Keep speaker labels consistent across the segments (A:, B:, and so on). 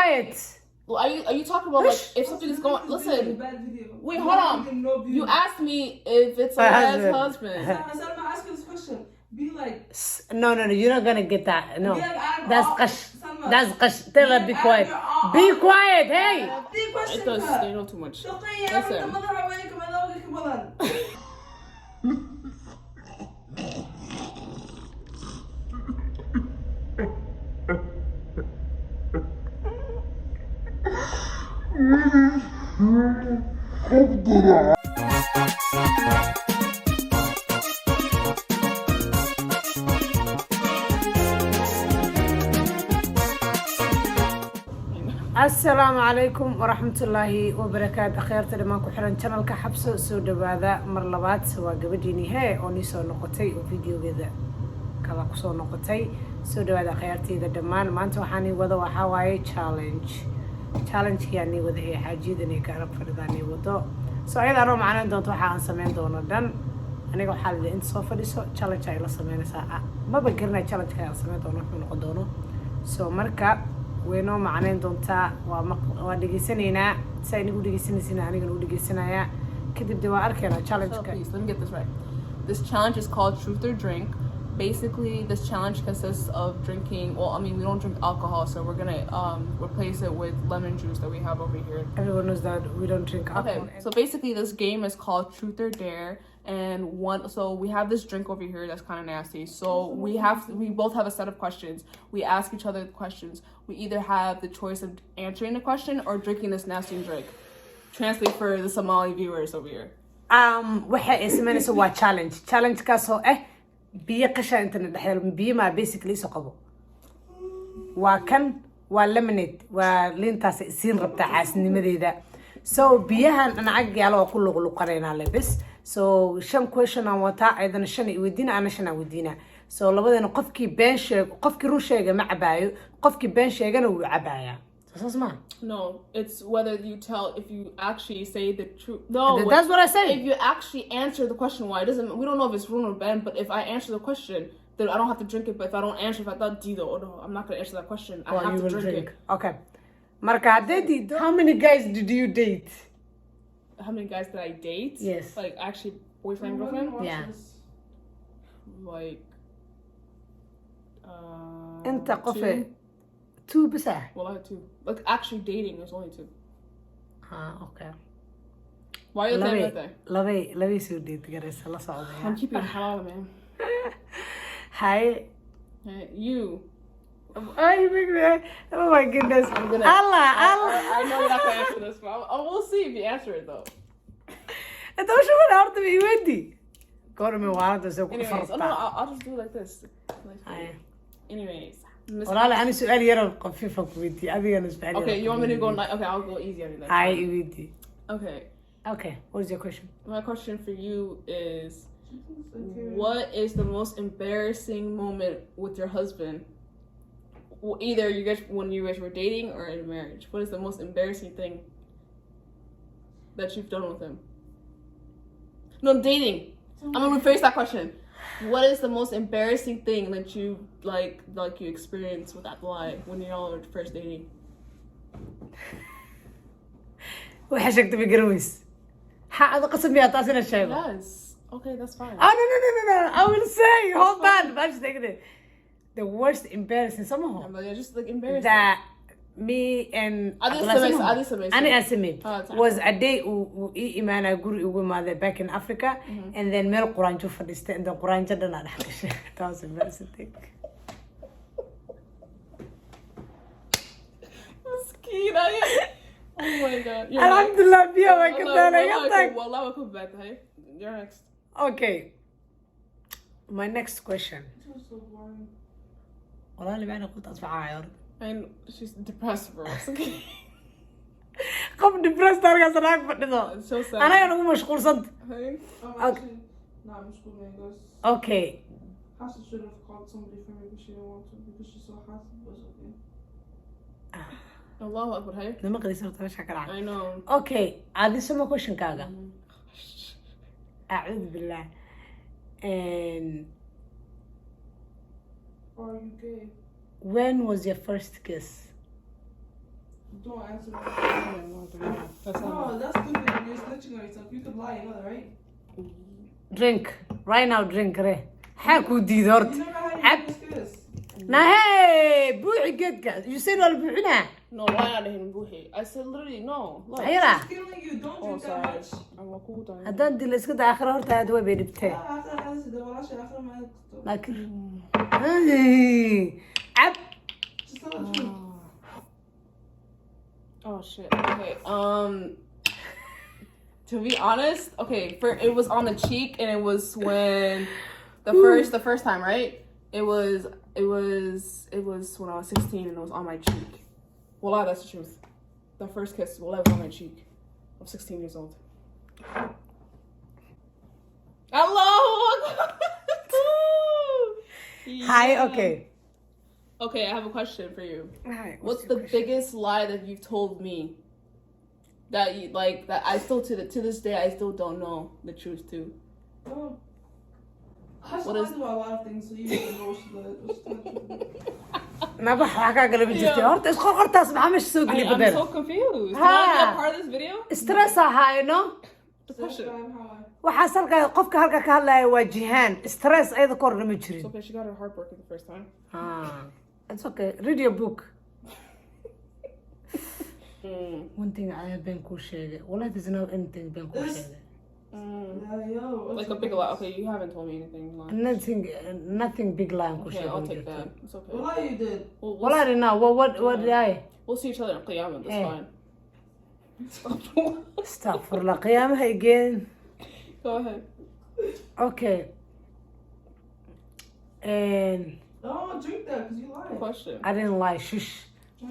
A: quiet.
B: Well, are you talking about like if something is going? Listen, wait, hold on. You asked me if it's a husband.
C: Salma, ask you this question. Be like.
A: No, you're not gonna get that. No,
C: Be like,
A: that's qash. That's qash. Tell her be quiet. Be quiet, hey.
B: It does. They know too much. Listen.
A: السلام عليكم ورحمة الله وبركاته أخيرت لما كحرن channel كحبسه سود هذا مرلبات سواء قبديني هاي أو نيسو نقطي وفيديو كذا كذا قصو نقطي سود هذا أخيرتي إذا دمان ما أنتوا حاني وذا وحواي challenge يعني وذا هي حاجيدني كأرب فرداني وذا سو أيضا أنا معنا دون توحى أنسمين دون دن أنا قو حال إنت صوفر دي سو challenge هاي لسمين ساعة ما بقرنا challenge كأي لسمين دونه من قدونه سو مركب وينو معنين دونتا ودقيسنينا سايني ودقيسنينا أنا قلنا ودقيسنايا كده بدي وأركنا challenge.
B: Please, let me get this right. This challenge is called Truth or Drink. Basically, this challenge consists of drinking. Well, I mean, we don't drink alcohol, so we're gonna replace it with lemon juice that we have over here.
A: Everyone knows that we don't drink alcohol.
B: Okay, so basically, this game is called Truth or Dare. And so we have this drink over here that's kind of nasty. So we both have a set of questions. We ask each other questions. We either have the choice of answering the question or drinking this nasty drink. Translate for the Somali viewers over here.
A: waxay ismanayso waa challenge kaasoo biyo qasha inta dhexyal biyo ma basically soo qabo waa kan waa lemonade waa lintaas isiin rabta xaasnimadeeda so biyahan ana ag yaalo ku luqluqanayna lebis so shan question aan wata aydan shan weydiina ana shan weydiina so labadana qofkii been sheeg qofkii run sheega ma cabaayo qofkii been sheegana wuu cabaaya
B: no, it's whether you tell if you actually say the truth. No,
A: that's what I say.
B: If you actually answer the question, why it doesn't? We don't know if it's run or ban. But if I answer the question, then I don't have to drink it. But if I don't answer, if I thought Dido, oh no, I'm not gonna answer that question. I have to drink it.
A: Okay. Marka, how many guys did you date?
B: How many guys did I date?
A: Yes.
B: Like actually boyfriend, girlfriend?
A: Yeah.
B: Like.
A: أنت قفة. Two بسه.
B: Well, I had two. Like actually dating, there's only two.
A: Okay.
B: Why are you looking at that?
A: Love you so deep, guys.
B: I'm keeping it halal, man.
A: Hi.
B: Hey, you.
A: Oh my goodness. Allah.
B: I know you're not gonna answer this, but we'll see if you answer it though.
A: أنت وش من أرد بيودي؟ كون من وارد وسوق
B: Anyways, oh, no, I'll just do it like this. Anyways.
A: والله أنا سؤال يرى خفيفة كويتي أبي أنا سؤال.
B: Okay, you want me to go? Okay, I'll go easy on you then.
A: Hi, Eviti.
B: Okay.
A: What is your question?
B: My question for you is, what is the most embarrassing moment with your husband? Either you guys when you guys were dating or in marriage. What is the most embarrassing thing that you've done with him? No, dating. I'm gonna rephrase that question. What is the most embarrassing thing that you like you experienced with that guy when y'all were first dating?
A: وحشك تبي قرويس. هذا قسم يا تاسين الشيء.
B: Yes. Okay, that's fine.
A: Oh no. I will say. Hold on. Let's take it. The worst embarrassing somehow.
B: Yeah, just like embarrassing.
A: That me and
B: Ani Asimi
A: was a day Imana Guru mother back in Africa, and then Mel Quran to for this and the Quran Jadana. That was embarrassing thing.
B: Oh my god.
A: Alhamdulillah,
B: Wallah, welcome back. Hey, you're next.
A: Okay. My next question.
C: This was so boring.
A: والله اللي بعنا قلت أصبح عاير.
B: And she's depressed, bro.
A: قم depressed ترى صراحة بدنا.
B: It's so sad.
A: أنا مشغول صد.
C: Hey. Actually, nah, I'm school man.
A: Okay.
C: Hassa should have called somebody for me, but she didn't want to because she saw Hassa was okay.
B: Allahu Akbar, hey?
A: لما قد يصير ترى شكرا.
B: I know.
A: Okay. هذه سمو question كاغا. أعوذ بالله. And
C: Are you gay?
A: when was your first kiss?
C: Don't answer that.
B: That's
C: No,
B: not.
C: that's stupid. You're snitching on yourself. You could lie, you know that, right?
A: drink right now drink re maxaa kuu diida
C: You
A: horta
C: never had
A: Ab-
C: any kiss.
A: nahey buuxi geedkaas you said waa la buuxinaa
B: No, why not him buhe? I said literally no. Look.
A: ayada
C: It's killing you. Don't
B: Oh,
C: drink that
B: sorry.
C: much.
B: I'm a cool down.
A: haddaan dila iska daa aakhira horta aad way bay dhibtee
C: After that, the one I should after my
A: laakiin Ay, cab
C: Just tell the truth.
B: Oh shit. Okay. To be honest, okay, it was on the cheek, and it was when the first time, right? It was when I was 16, and it was on my cheek. Wallah, that's the truth. The first kiss, wallah, was on my cheek. I'm 16 years old. Hello.
A: hi okay
B: Okay, I have a question for you.
A: Hi,
B: What's
A: your
B: the
A: question?
B: biggest lie that you've told me that you like that I still to this day I still don't know the truth to?
C: I
B: What is-
C: lied about a lot of things, so you don't know what
A: nabax wax kaa galaba jirtay horta isqorqortaas maxaa meesha soo geli
B: I'm
A: badan
B: so confused.
A: Ha.
B: Can I be a part of this video?
A: stress ahayno
B: The question.
A: waxaas halkaa qofka halka ka hadlaya waa jihaan stress ayada ka horna ma
B: It's
A: jirin
B: okay. She got her heart broken the first time.
A: it's okay read your book
B: Mm.
A: one thing I been kuu sheegay wallahi there's no anything been kuu
C: This-
A: sheegay
B: Like a big lie. Okay, you haven't told me anything. Lie.
A: nothing big line kuu
B: Okay, I'll take
A: sheegay
B: that. It's okay.
C: Well, you did.
A: wallahi no what did I
B: We'll see each other in Qiyamah. That's
A: Eh.
B: fine.
A: astaghfirullah qiyaamaha again
B: Go ahead.
A: okay and
C: Don't drink that because you lied.
B: Question.
A: I didn't lie shush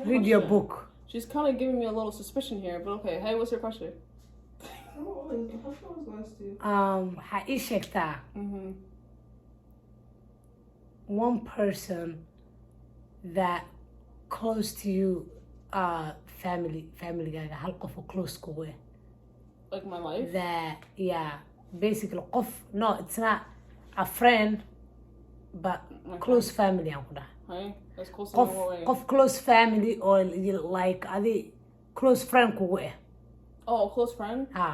A: read your book
B: She's kind of giving me a little suspicion here, but okay. Hey, what's your question?
C: I'm always lies to you.
A: waxaa ii sheegtaa
B: Mm-hmm.
A: one person that close to you familygaaga hal qof oo close kugu eh
B: Like my life.
A: that yeah basically qof no it's not a friend but
B: My
A: close family aan ku dhaha
B: Hey, that's close to
A: qof
B: the way.
A: qof close family oo like adi close friend kugu eh
B: Oh, close friend.
A: ha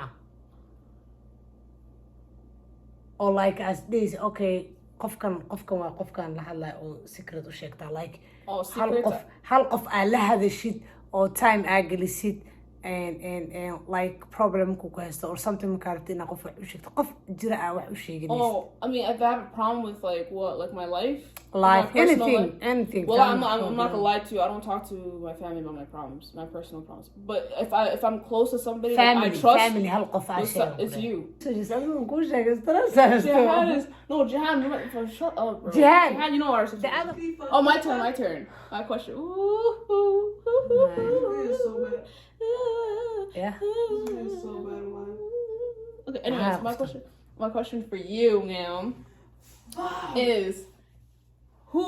A: or like as this okay qofkan waa qofkan la hadlaya oo secret u sheegtaa like
B: Oh,
A: hal
B: secret.
A: qof aa la hadashid oo time aa gelisid and like problem ku haysto or something markaa rabtid inaa qof wax u sheegto qof jira aa wax u sheeganaysa
B: Oh, I mean, if I have a problem with like what, like my life,
A: like
B: my personal
A: anything
B: Well, I'm not gonna lie to you. I don't talk to my family about my problems, my personal problems. But if I'm close to somebody that I trust,
A: family hal qof aa
B: it's you.
A: adigu ku sheegay
B: Jihan is no Jihan. Shut up, bro.
A: Jihan.
B: Jihan, you know our
A: The
B: situation.
A: other-
B: Oh, my turn. My question.
C: It is so bad.
A: yeah
C: It is so bad, man.
B: Okay. Anyways, my question for you now is who?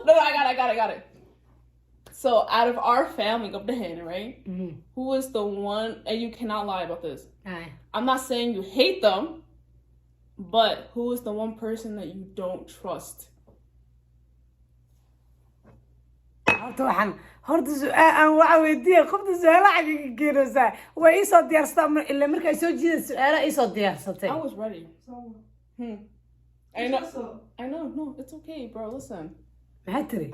B: No, I got it. So out of our family of the hen, right?
A: Mhm.
B: Who is the one? And you cannot lie about this.
A: Aye.
B: I'm not saying you hate them, but who is the one person that you don't trust?
A: horta su-aal waxa weydiiya qofta su-aala xagiga keenaysaa waa iisoo diyaarsataa ila markaa soo jiida su-aala iisoo diyaarsatay
B: I was ready.
C: Someone.
B: I know.
C: So,
B: I know. No, it's okay, bro. Listen.
A: maxaa tiri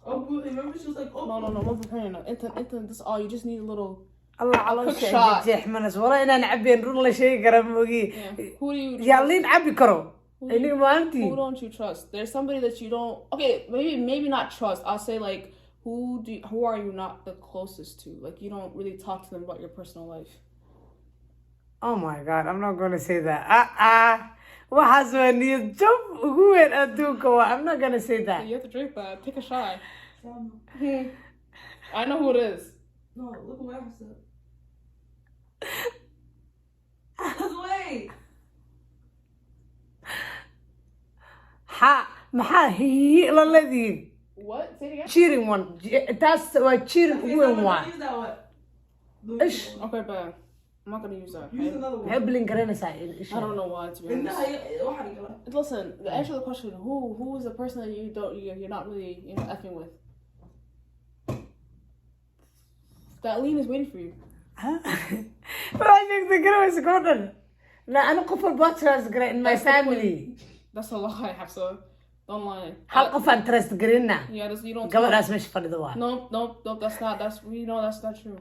C: remember she was like, oh,
B: No. I'm preparing. Intan, this all. You just need a little.
A: allah
B: Quick
A: caloosha
B: shot.
A: jeexmanas wala inaan cabeen run la sheegi kara moogi
B: Yeah. Who do you?
A: yaa liin cabi karo
B: Who do you-
A: iniga maalintii
B: Who don't you trust? There's somebody that you don't. Okay, maybe not trust. I'll say like, who are you not the closest to? Like you don't really talk to them about your personal life.
A: oh my god I'm not gonna say that waxaas waa niyad jab ugu weyn adduunka waa I'm not gonna say that
B: You have to drink that. Take a shot.
C: Someone.
B: I know who it is.
C: No, look away, I said. Look away.
A: maxaa hihi la leedihiin
B: What? Say it again.
A: cheering one taas waa cheering
C: Okay,
A: ugu weyn
C: someone,
A: waa
C: don't use that one. Don't use
A: Ish.
C: that one.
B: Okay, but I'm not gonna use that.
C: Use
B: Okay?
C: another
A: maxay
C: one.
A: bilin garanaysaa
B: I don't know why, to be
C: And
B: honest.
C: waxaa dhiga la.
B: Listen, the answer to the question: who is the person that you're not really effing with? That lean is waiting for you.
A: waxaa sheegtay garawaysa koo dhan la ana qof walba waa trust garay in my
B: That's the
A: family
B: That's a lie, Hafsa. Don't lie.
A: hal qof aan trust garina
B: Yeah, you don't.
A: gabadhaas meesha fadhida waa
B: No, that's not. We know that's not true.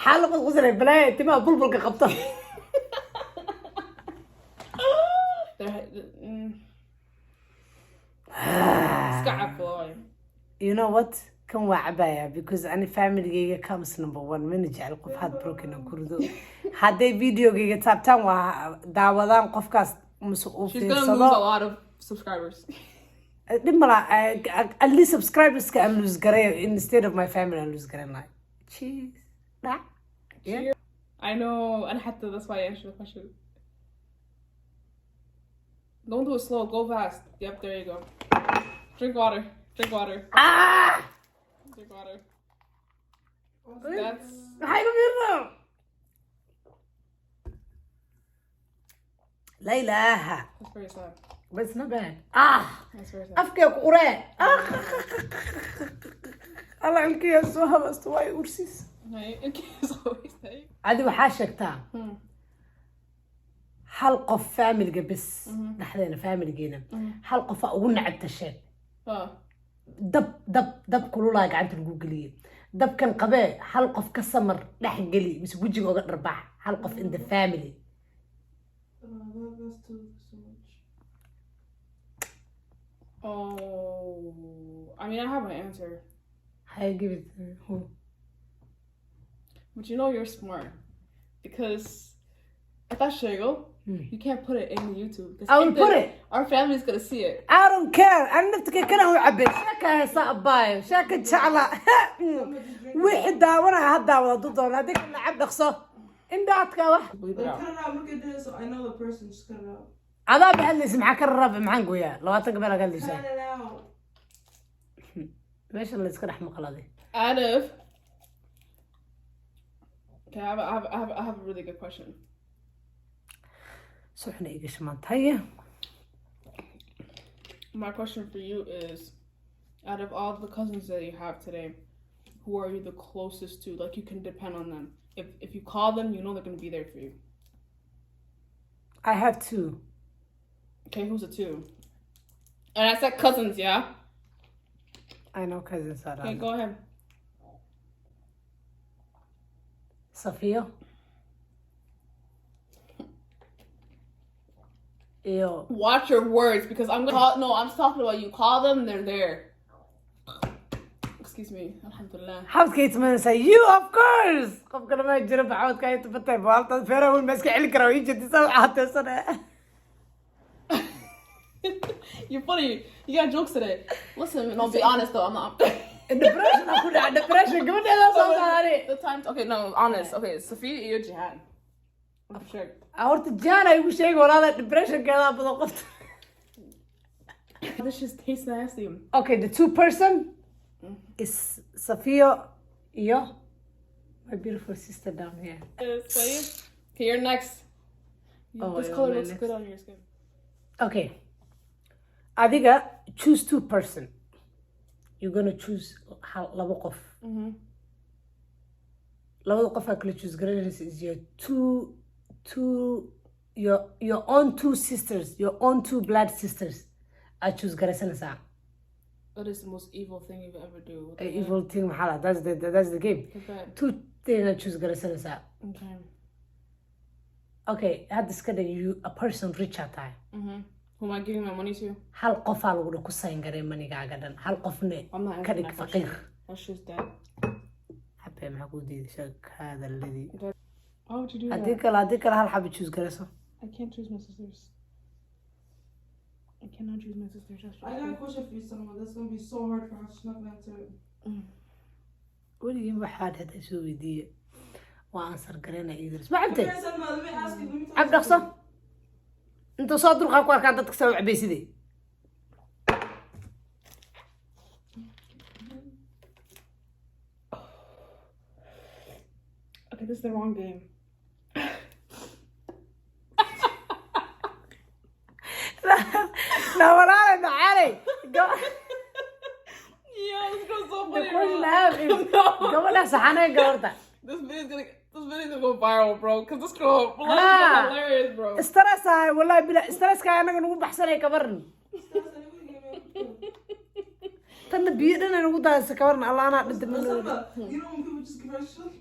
A: xaal qof qusray balaaya timaha bulbulka qabto
B: Scab boy.
A: you know what kan waa cabaya because ani familygayga comes number one mana jecel qof had broken oo kurido hadday videogayga taabtaan waa daawadaan qofkaas mase uu
B: She's gonna lose a
A: fiirsado
B: lot of subscribers.
A: dhib mala at least subscriberska aan lose garay instead of my family aan lose garan lahay cheese dhac yeah.
B: I know, and that's why I answered the question. Don't do it slow. Go fast. Yep, there you go. Drink water. Drink water.
A: ah
B: Drink water.
A: maxay
B: That's
A: ku fiirno la ilaaha
B: very sad.
A: but it's not bad ah
B: That's very sad.
A: afkee ku uree alla ilkiya soo habasto way ursis
B: Right? It's always there.
A: adi waxaa sheegtaa hal qof familiga bis dhexdeena familigeena hal qofa ugu nacabta sheeg dab kululaa gacanta lagu geliyey dabkan qabee hal qof ka samar dhex geli mise wejiga oga dharbaax hal qof in the family
C: That's too so much.
B: Oh, I mean, I have an answer,
A: I give it who
B: but you know you're smart because if that's Shago, you can't put it in YouTube. 'Cause
A: I will
B: if
A: put
B: the-
A: it.
B: Our family's gonna see it.
A: I don't care أنا نفتكر كنا هو عبد شاكا هسا أباي شاكا شعلا وحد داونا هالداونا ضدنا هذيك اللي عبد خصو إن دعتك واحد
B: Bleep it
C: Cut
B: out.
C: it out. Look at this. I know the person. Just cut it out.
A: عذاب هاللي سمعك الرب معانقو يا لو أتقبل قال لي
C: Cut
A: شيء
C: it out.
A: ليش اللي يسكر أحمق الله دي
B: Out of. Okay, I have a really good question.
A: سوحنا إيش ما تهيا
B: My question for you is, out of all the cousins that you have today, who are you the closest to? Like you can depend on them. If you call them, you know they're gonna be there for you.
A: I have two
B: Okay, who's the two? And I said cousins, yeah.
A: I know cousins are
B: Okay, go ahead.
A: Sophia Ew.
B: Watch your words because I'm gonna call. No, I'm talking about you. Call them, they're there. Excuse me. Alhamdulillah.
A: حاول كيتمنى say you of course قف كلام ما يجرب عاود كاي تبتي بالطة فيرا والمسك عليك راوي يجي تسوي حتى سنة
B: You're funny. You got jokes today. Listen, and I'll be honest though. I'm not.
A: depression أقول على depression قبل هذا صوت عليه
B: The time. Okay, no, honest. Okay, Sophia, you're Jihan. I'm sure.
A: أورت جانا يقول شيء ولا هذا depression كذا بضغط
B: This just tastes nasty.
A: okay the two person is Sophia Iyo my beautiful sister down here
B: Okay, you're next.
A: Oh,
B: This
A: yeah,
B: color
A: my
B: looks
A: next.
B: good on your skin.
A: okay adiga choose two person you're gonna choose laba qof labada qof aa kala choose garanaysa is your your own two sisters your own two blood sisters aa choose garaysanaysaa
B: What is the most evil thing you ever do? What the
A: evil thing maxaa la that's the game
B: heck? Bad.
A: two thing aa choose garaysanaysaa
B: Okay.
A: okay hadda iska dhig you a person rich aa tahay
B: Who am I giving my money to?
A: hal qofaa lagudha ku sayn garay manigaaga dhan hal qofne
B: I'm not
A: ka
B: answering
A: dhig
B: that
A: faqiir
B: question. That's just that.
A: xabee maxaa kuu diidasha hadalladii
B: Why would you do
A: haddii
B: that?
A: kale hal xaba choose garayso
B: I can't choose my sisters. I cannot choose my sisters. That's just
C: I got a question for you, Salma. That's gonna be so hard for her. She's not gonna answer it.
A: weligii waxaa dhahda soo weydiiye waa ansar garayna idris ma cabtay
C: Okay, Salma, let me ask you. Let me
A: cab dhaqso intuu soo dulqaa ku arkaan dadka soo cabeysidee
B: Okay, this is the wrong game.
A: la walaala macaalay
B: Yeah, this goes so
A: the
B: funny.
A: question I have is gabadha saxanay gabarta
B: This video's gonna go viral, bro. Cause this girl, bro,
A: Ah.
B: is hilarious, bro.
A: stress ah wallahi bila stress ka anaga nagu baxsanay kabaran tan biyo dhan nagu daasa kabaran Allah ana dhinta ma
C: You know when people just give her shit?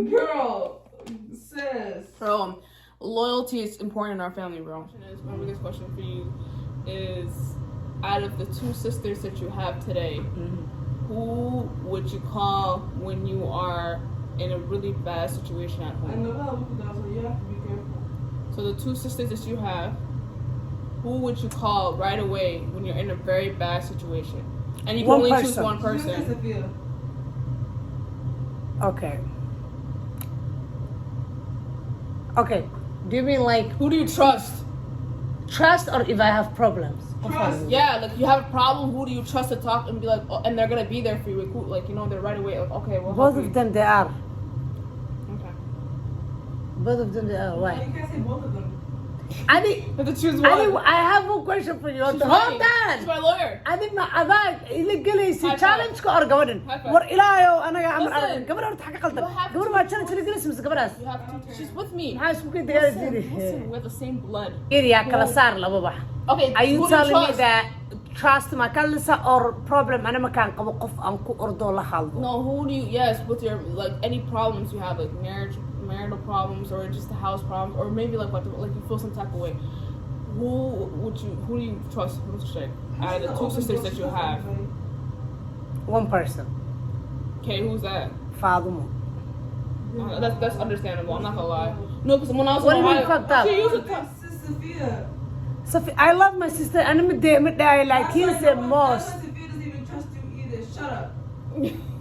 C: Girl, sis.
B: Bro, loyalty is important in our family, bro. My biggest question for you is, out of the two sisters that you have today, who would you call when you are in a really bad situation at
C: I
B: home?
C: know how people does, so you have to be careful.
B: So the two sisters that you have, who would you call right away when you're in a very bad situation? And you can
A: One
B: only choose
A: person.
B: one person.
C: Sophia.
A: okay okay do you mean like
B: Who do you trust?
A: trust or if I have problems
C: Trust.
B: Yeah, like you have a problem, who do you trust to talk and be like, oh, and they're gonna be there for you, like you know, they're right away, like okay, well,
A: both of them they are
B: Okay.
A: both of them they are
C: No,
A: why
C: you can't say both of them.
A: Adi
B: You have to choose
A: I
B: one.
A: have one question for you
B: She's
A: hold
B: right. She's
A: on
B: my lawyer.
A: adi ma adag ila galaysi
B: High five.
A: challenge ka or gabadan
B: High five.
A: war ilaayo anaga amar
B: Listen.
A: arag gabadha horta xaq qaldan
B: You have
A: gabar
B: to-
A: ma challenge la galaysi mise gabadhaas
B: You have to. She's with me.
A: maxaa isku kay dagaal
B: Listen,
A: jiri
B: we're the same blood.
A: area kala saar laba bax
B: Okay,
A: are you
B: who do
A: telling me
B: trust?
A: that trust ma kalisa or problem ana ma kan qabo qof aan ku ordo la hadlo
B: No, who do you? Yes, with your like any problems you have, like marital problems, or just the house problems, or maybe like what, like you feel some type of way. Who do you trust? Who's say out of the two sisters that you have?
A: one person
B: Okay, who's that?
A: Fadumo
B: That's understandable. I'm not gonna lie. No, because when I was
A: What do
B: in
A: you mean
B: Ohio,
A: fucked up?
B: she used to talk.
C: Sis Sophia.
A: Sophie, I love my sister and I'm like he's the most
C: Sophia doesn't even trust you either. Shut up.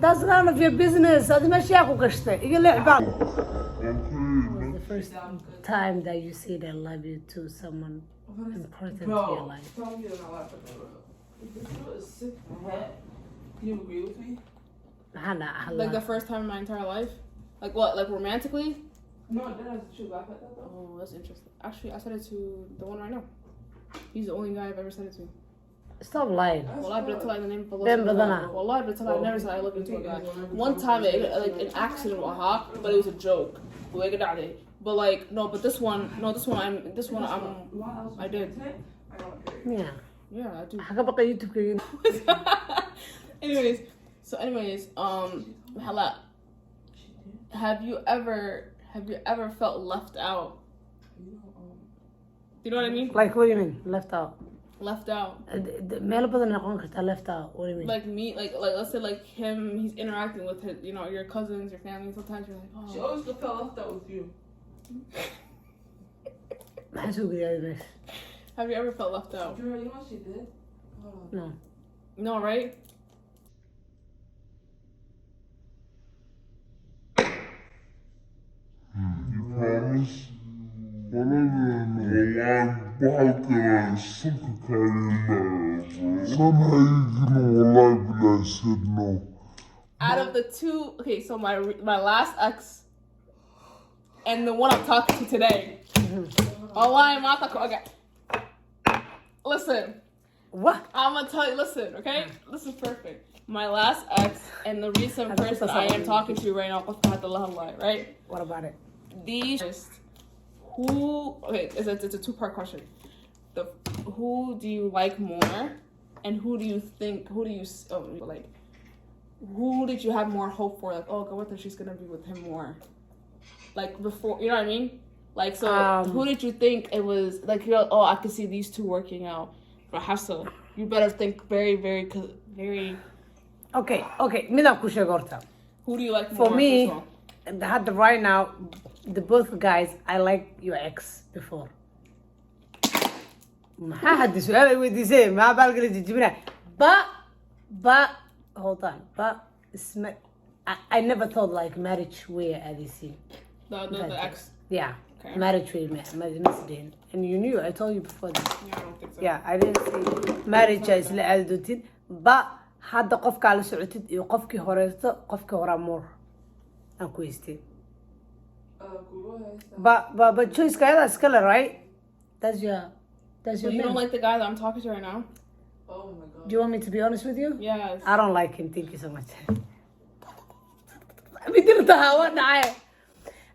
A: that's none of your business adi ma shaqo ku gashtay iga leexbaan the first time that you said I love you to someone important to your life
C: Tell me you're not laughing, bro. If this girl is sick in the head, you agree with me?
A: Hana
B: Like the first time in my entire life. Like what? Like romantically?
C: No, that is true. Laugh at that though.
B: Oh, that's interesting. Actually, I said it to the one right now. He's the only guy I've ever said it to.
A: stop lying
B: Well, I've been telling the name of
A: Ben Badana.
B: Well, I've been telling I never said I love you to a guy. One time, like an accident with Hawk, but it was a joke. But like, no, but this one, I did.
C: I don't agree.
A: yeah
B: Yeah, I do.
A: waxa ka baqay youtube ka
B: anyways, Hala, have you ever felt left out? You know what I mean?
A: like what do you mean left out
B: Left out.
A: meel badan noqon karta left out what do you mean
B: Like me, like let's say like him, he's interacting with his, you know, your cousins, your family. Sometimes you're like,
C: She
B: oh,
C: always felt left out with you.
A: maxaa soo gudiyay meesha
B: have you ever felt left out?
C: Girl, you know what she did? Hold on.
A: no
B: No, right?
D: You promise? والله بحكي الصدق كان somehow you know والله بلا said no.
B: Out of the two, okay, so my last ex and the one I'm talking to today. Oh, why am I talking? Okay, listen.
A: what
B: I'm gonna tell you. Listen, okay? This is perfect. My last ex and the recent person I am talking to right now, right?
A: what about it
B: These, who? Okay, it's a two-part question. Who do you like more, and who do you think? Who did you have more hope for? Like, oh, go with her, she's gonna be with him more. Like before, you know what I mean? Like, so who did you think it was? Like, you're like, oh, I could see these two working out. For Hafsa, you better think very, very.
A: okay midaan ku sheego horta
B: Who do you like
A: for
B: more?
A: me
B: first of all?
A: had right now the both guys I like your ex before maxaa hadda su-aal ay weydiisay maxaa baalgala jijibina but hold on but I never thought like marriage way aadaysiin
B: the ex.
A: yeah
B: Okay.
A: marriage way masdeen and you knew I told you before that
B: Yeah, I don't think so.
A: yeah I didn't say marriage ay isla aadi doontiin but hadda qofkaa la socotid iyo qofkii horeysto qofkii horaa more aan ku haystay but choice kayada iskale right that's your
B: So you
A: man.
B: don't like the guy that I'm talking to right now?
C: Oh my god.
A: Do you want me to be honest with you
B: Yes.
A: I don't like him thank you so much bidirta hawa dhacay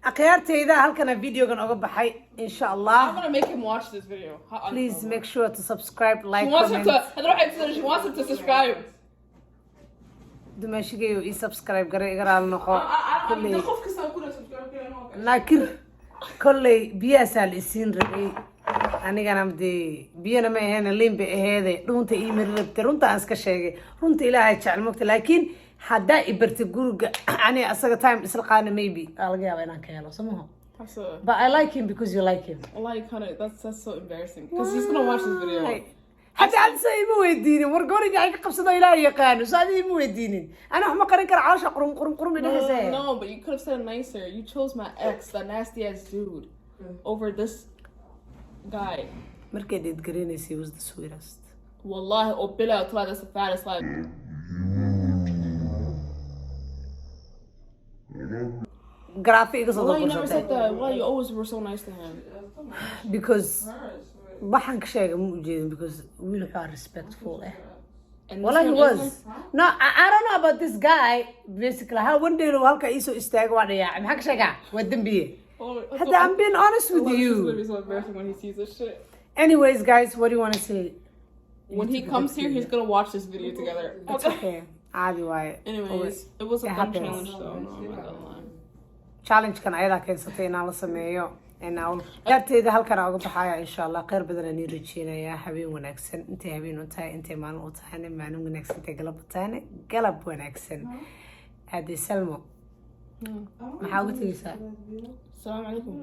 A: akhyaarteyda halkana videogan oga baxay insha
B: I'm
A: Allah
B: gonna make him watch this video.
A: please make sure to subscribe like
B: She wants him
A: comment
B: to. I don't know how to say. She wants him to subscribe.
A: dumashigeeyo ii subscribe garay igaraal noqo kulley
C: the خوف كسر كله subscribe كده أنا
A: naakir kolley biyaasaa la isiin rabay anigana dee biyana ma ahayn liin bay aheede dhunta ii mari rabtay runta aan iska sheegay runta ilaahay jecel mogta laakiin haddaa i bartay guriga ani asaga time isla qaana maybe aa laga yaabaa inaan ka helo somaha
B: That's a.
A: but I like him because you like him
B: Allah, you kind of. That's so embarrassing. Because he's gonna watch this video.
A: حتى عاد سايبه ويديني ورقوني جاي قبصنا إلى يقانو سادي مو يديني أنا هم قرن كر عاشق قرم بدي حسين
B: No, but you could have said it nicer. You chose my ex, that nasty ass dude, over this guy.
A: مركز يتقريني he was the sweetest
B: Wallahi, Obila, that's the fattest life.
A: graphic is
B: Wallahi, you never said that. Wallahi, you always were so nice to him.
A: because waxaan ka sheegay ma ujeedin because wiil wuxuu respectful
B: And
A: Well,
B: this
A: he
B: one
A: was.
B: isn't?
A: No, I don't know about this guy. Basically, how one day halka iso istaago waa dhaya. Maxaa ka sheegaa? Waa dambiye.
B: Oh,
A: Hadda I'm being honest with
B: It's gonna
A: you.
B: be so embarrassing when he sees this shit.
A: Anyways, guys, what do you want to say?
B: When he comes here, he's gonna watch this video together.
A: It's okay. عادي waaye.
B: Anyways, it was a
A: It
B: fun
A: happens.
B: challenge though. No, I'm not gonna lie.
A: Challenge kan ayadaa keensatay inaan la sameeyo. Gaarteyda halkan aan uga baxaya insha Allah khayr badan aan ii rajeynayaa habeen wanaagsan intay habeen u tahay intay maalin u tahay maalin wanaagsan intay galab u tahay galab wanaagsan aadi salmo maxaa ugu tagaysaa
B: Assalamu alaikum.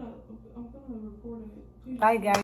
C: I'm gonna report it.
A: bye guys